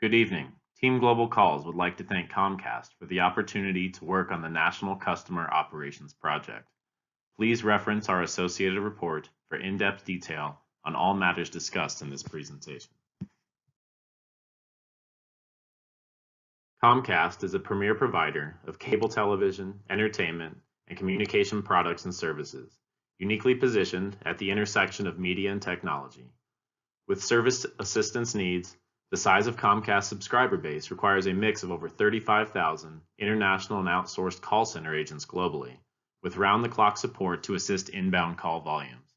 Good evening. Team Global Calls would like to thank Comcast for the opportunity to work on the National Customer Operations Project. Please reference our associated report for in-depth detail on all matters discussed in this presentation. Comcast is a premier provider of cable television, entertainment, and communication products and services, uniquely positioned at the intersection of media and technology. With service assistance needs, the size of Comcast's subscriber base requires a mix of over 35,000 international and outsourced call center agents globally, with round-the-clock support to assist inbound call volumes.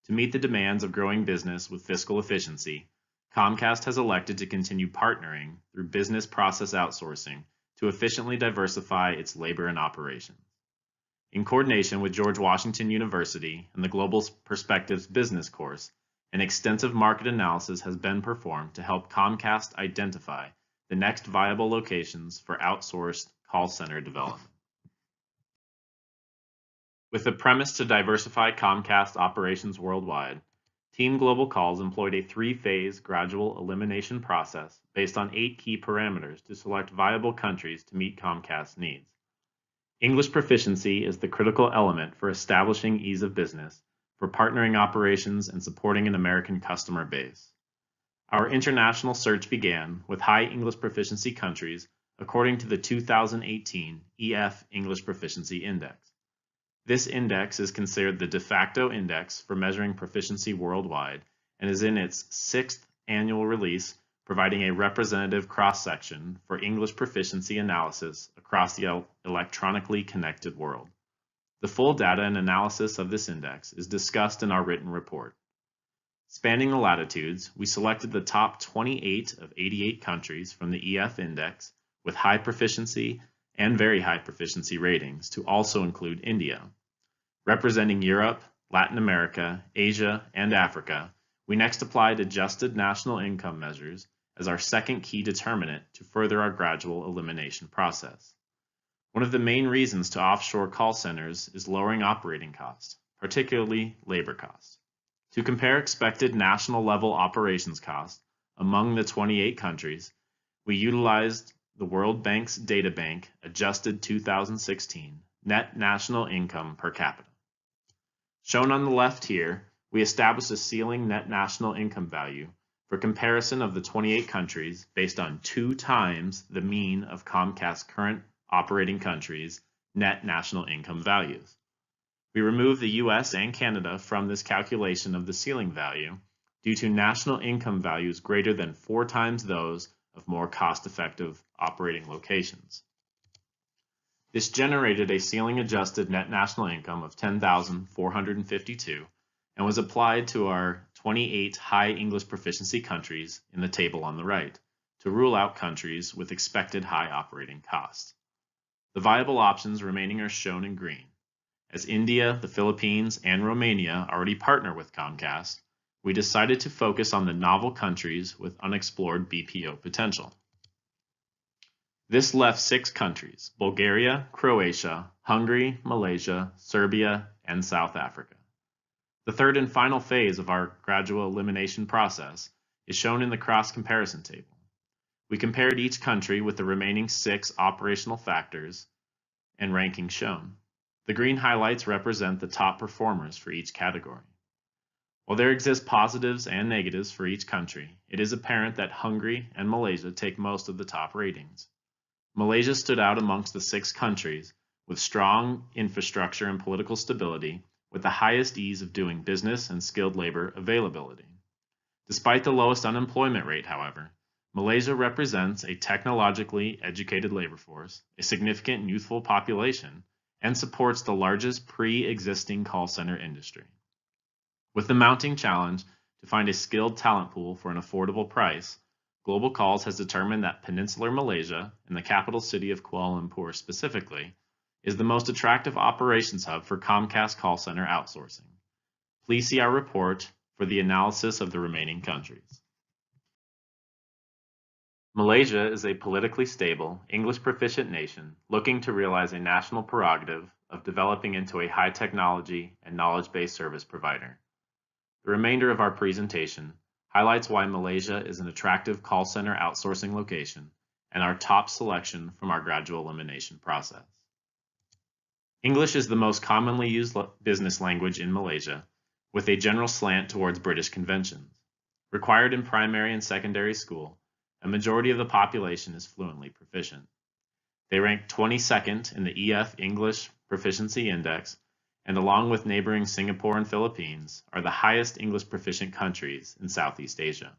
To meet the demands of growing business with fiscal efficiency, Comcast has elected to continue partnering through business process outsourcing to efficiently diversify its labor and operations. In coordination with George Washington University and the Global Perspectives Business Course, an extensive market analysis has been performed to help Comcast identify the next viable locations for outsourced call center development. With the premise to diversify Comcast operations worldwide, Team Global Calls employed a three-phase gradual elimination process based on 8 key parameters to select viable countries to meet Comcast's needs. English proficiency is the critical element for establishing ease of business, for partnering operations, and supporting an American customer base. Our international search began with high English proficiency countries according to the 2018 EF English Proficiency Index. This index is considered the de facto index for measuring proficiency worldwide and is in its 6th annual release, providing a representative cross-section for English proficiency analysis across the electronically connected world. The full data and analysis of this index is discussed in our written report. Spanning the latitudes, we selected the top 28 of 88 countries from the EF index with high proficiency and very high proficiency ratings to also include India. Representing Europe, Latin America, Asia, and Africa, we next applied adjusted national income measures as our second key determinant to further our gradual elimination process. One of the main reasons to offshore call centers is lowering operating costs, particularly labor costs. To compare expected national level operations costs among the 28 countries, we utilized the World Bank's Data Bank adjusted 2016 net national income per capita. Shown on the left here, we established a ceiling net national income value for comparison of the 28 countries based on 2 times the mean of Comcast's current operating countries' net national income values. We removed the US and Canada from this calculation of the ceiling value due to national income values greater than 4 times those of more cost-effective operating locations. This generated a ceiling-adjusted net national income of $10,452 and was applied to our 28 high English proficiency countries in the table on the right to rule out countries with expected high operating costs. The viable options remaining are shown in green. As India, the Philippines, and Romania already partner with Comcast, we decided to focus on the novel countries with unexplored BPO potential. This left 6 countries: Bulgaria, Croatia, Hungary, Malaysia, Serbia, and South Africa. The third and final phase of our gradual elimination process is shown in the cross-comparison table. We compared each country with the remaining 6 operational factors and rankings shown. The green highlights represent the top performers for each category. While there exist positives and negatives for each country, it is apparent that Hungary and Malaysia take most of the top ratings. Malaysia stood out amongst the 6 countries with strong infrastructure and political stability, with the highest ease of doing business and skilled labor availability. Despite the lowest unemployment rate, however, Malaysia represents a technologically educated labor force, a significant youthful population, and supports the largest pre-existing call center industry. With the mounting challenge to find a skilled talent pool for an affordable price, Global Calls has determined that Peninsular Malaysia, and the capital city of Kuala Lumpur specifically, is the most attractive operations hub for Comcast call center outsourcing. Please see our report for the analysis of the remaining countries. Malaysia is a politically stable, English-proficient nation looking to realize a national prerogative of developing into a high-technology and knowledge-based service provider. The remainder of our presentation highlights why Malaysia is an attractive call center outsourcing location and our top selection from our gradual elimination process. English is the most commonly used business language in Malaysia, with a general slant towards British conventions. Required in primary and secondary school, a majority of the population is fluently proficient. They rank 22nd in the EF English Proficiency Index, and along with neighboring Singapore and Philippines, are the highest English proficient countries in Southeast Asia.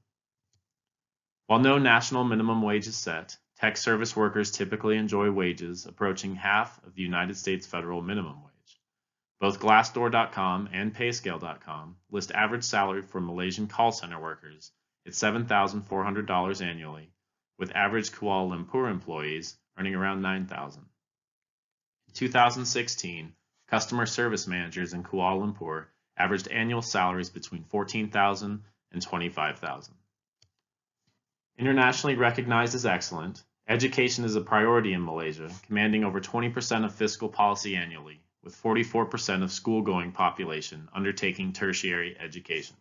While no national minimum wage is set, tech service workers typically enjoy wages approaching half of the United States federal minimum wage. Both Glassdoor.com and Payscale.com list average salary for Malaysian call center workers at $7,400 annually, with average Kuala Lumpur employees earning around $9,000. In 2016, customer service managers in Kuala Lumpur averaged annual salaries between $14,000 and $25,000. Internationally recognized as excellent, education is a priority in Malaysia, commanding over 20% of fiscal policy annually, with 44% of school-going population undertaking tertiary education.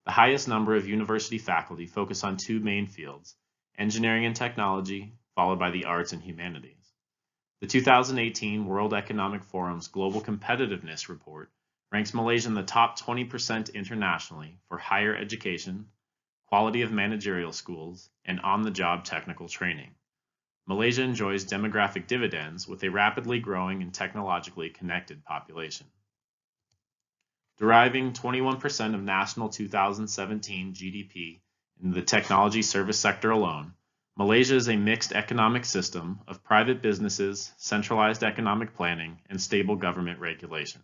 The highest number of university faculty focus on two main fields, engineering and technology, followed by the arts and humanities. The 2018 World Economic Forum's Global Competitiveness Report ranks Malaysia in the top 20% internationally for higher education, quality of managerial schools, and on-the-job technical training. Malaysia enjoys demographic dividends with a rapidly growing and technologically connected population. Deriving 21% of national 2017 GDP in the technology service sector alone, Malaysia is a mixed economic system of private businesses, centralized economic planning, and stable government regulation.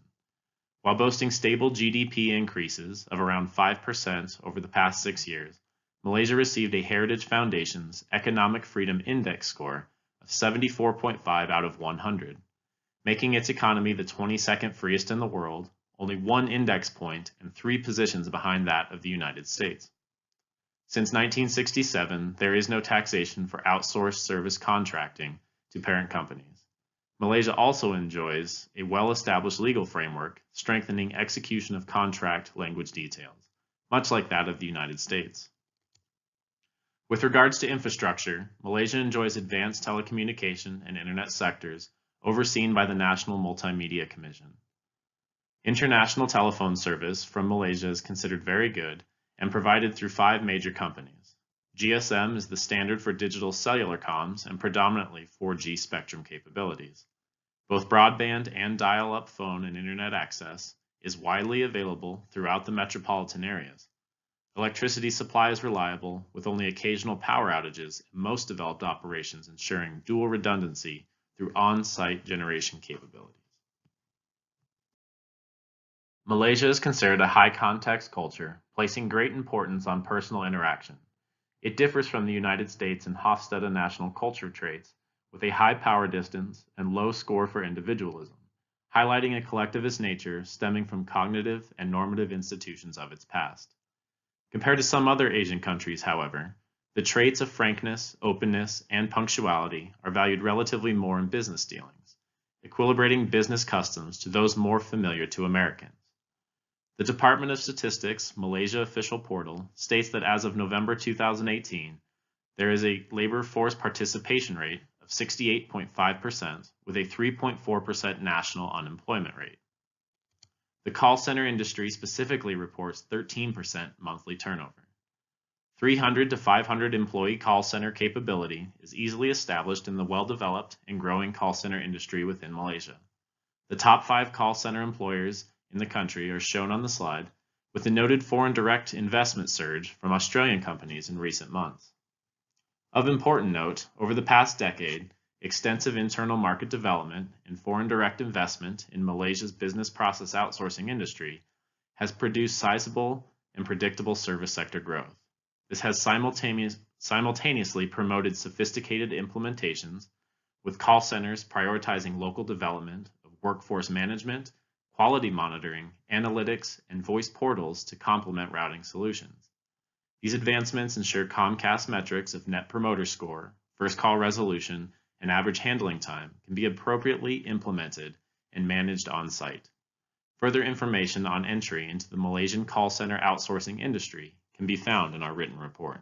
While boasting stable GDP increases of around 5% over the past 6 years, Malaysia received a Heritage Foundation's Economic Freedom Index score of 74.5 out of 100, making its economy the 22nd freest in the world, only 1 index point and 3 positions behind that of the United States. Since 1967, there is no taxation for outsourced service contracting to parent companies. Malaysia also enjoys a well-established legal framework strengthening execution of contract language details, much like that of the United States. With regards to infrastructure, Malaysia enjoys advanced telecommunication and internet sectors overseen by the National Multimedia Commission. International telephone service from Malaysia is considered very good and provided through 5 major companies. GSM is the standard for digital cellular comms and predominantly 4G spectrum capabilities. Both broadband and dial-up phone and internet access is widely available throughout the metropolitan areas. Electricity supply is reliable, with only occasional power outages in most developed operations ensuring dual redundancy through on-site generation capabilities. Malaysia is considered a high-context culture, placing great importance on personal interaction. It differs from the United States in Hofstede national culture traits, with a high power distance and low score for individualism, highlighting a collectivist nature stemming from cognitive and normative institutions of its past. Compared to some other Asian countries, however, the traits of frankness, openness, and punctuality are valued relatively more in business dealings, equilibrating business customs to those more familiar to Americans. The Department of Statistics Malaysia official portal states that as of November 2018, there is a labor force participation rate of 68.5% with a 3.4% national unemployment rate. The call center industry specifically reports 13% monthly turnover. 300 to 500 employee call center capability is easily established in the well-developed and growing call center industry within Malaysia. The top 5 call center employers in the country are shown on the slide, with a noted foreign direct investment surge from Australian companies in recent months. Of important note, over the past decade, extensive internal market development and foreign direct investment in Malaysia's business process outsourcing industry has produced sizable and predictable service sector growth. This has simultaneously promoted sophisticated implementations, with call centers prioritizing local development of workforce management, quality monitoring, analytics, and voice portals to complement routing solutions. These advancements ensure Comcast metrics of Net Promoter Score, first call resolution, and average handling time can be appropriately implemented and managed on-site. Further information on entry into the Malaysian call center outsourcing industry can be found in our written report.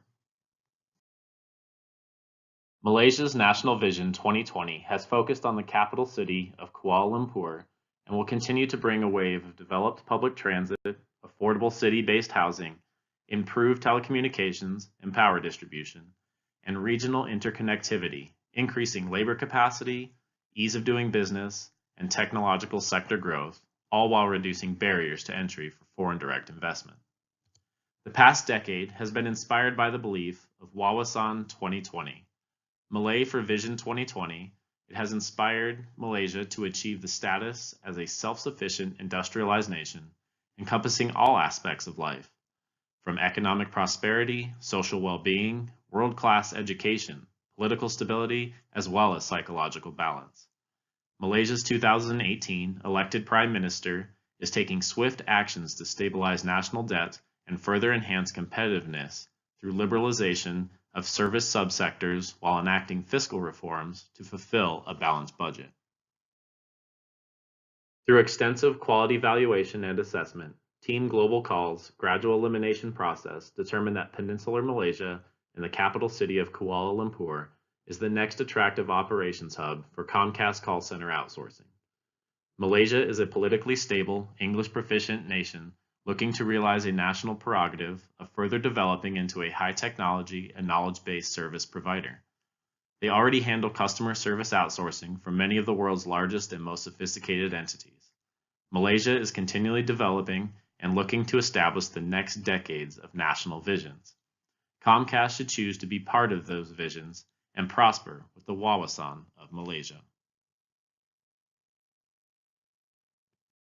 Malaysia's National Vision 2020 has focused on the capital city of Kuala Lumpur and will continue to bring a wave of developed public transit, affordable city-based housing, improved telecommunications and power distribution, and regional interconnectivity, increasing labor capacity, ease of doing business, and technological sector growth, all while reducing barriers to entry for foreign direct investment. The past decade has been inspired by the belief of Wawasan 2020. Malay for Vision 2020, it has inspired Malaysia to achieve the status as a self-sufficient industrialized nation, encompassing all aspects of life, from economic prosperity, social well-being, world-class education, political stability, as well as psychological balance. Malaysia's 2018 elected Prime Minister is taking swift actions to stabilize national debt and further enhance competitiveness through liberalization of service subsectors while enacting fiscal reforms to fulfill a balanced budget. Through extensive quality valuation and assessment, Team Global Call's gradual elimination process determined that Peninsular Malaysia and the capital city of Kuala Lumpur is the next attractive operations hub for Comcast call center outsourcing. Malaysia is a politically stable, English-proficient nation looking to realize a national prerogative of further developing into a high-technology and knowledge-based service provider. They already handle customer service outsourcing for many of the world's largest and most sophisticated entities. Malaysia is continually developing and looking to establish the next decades of national visions. Comcast should choose to be part of those visions and prosper with the Wawasan of Malaysia.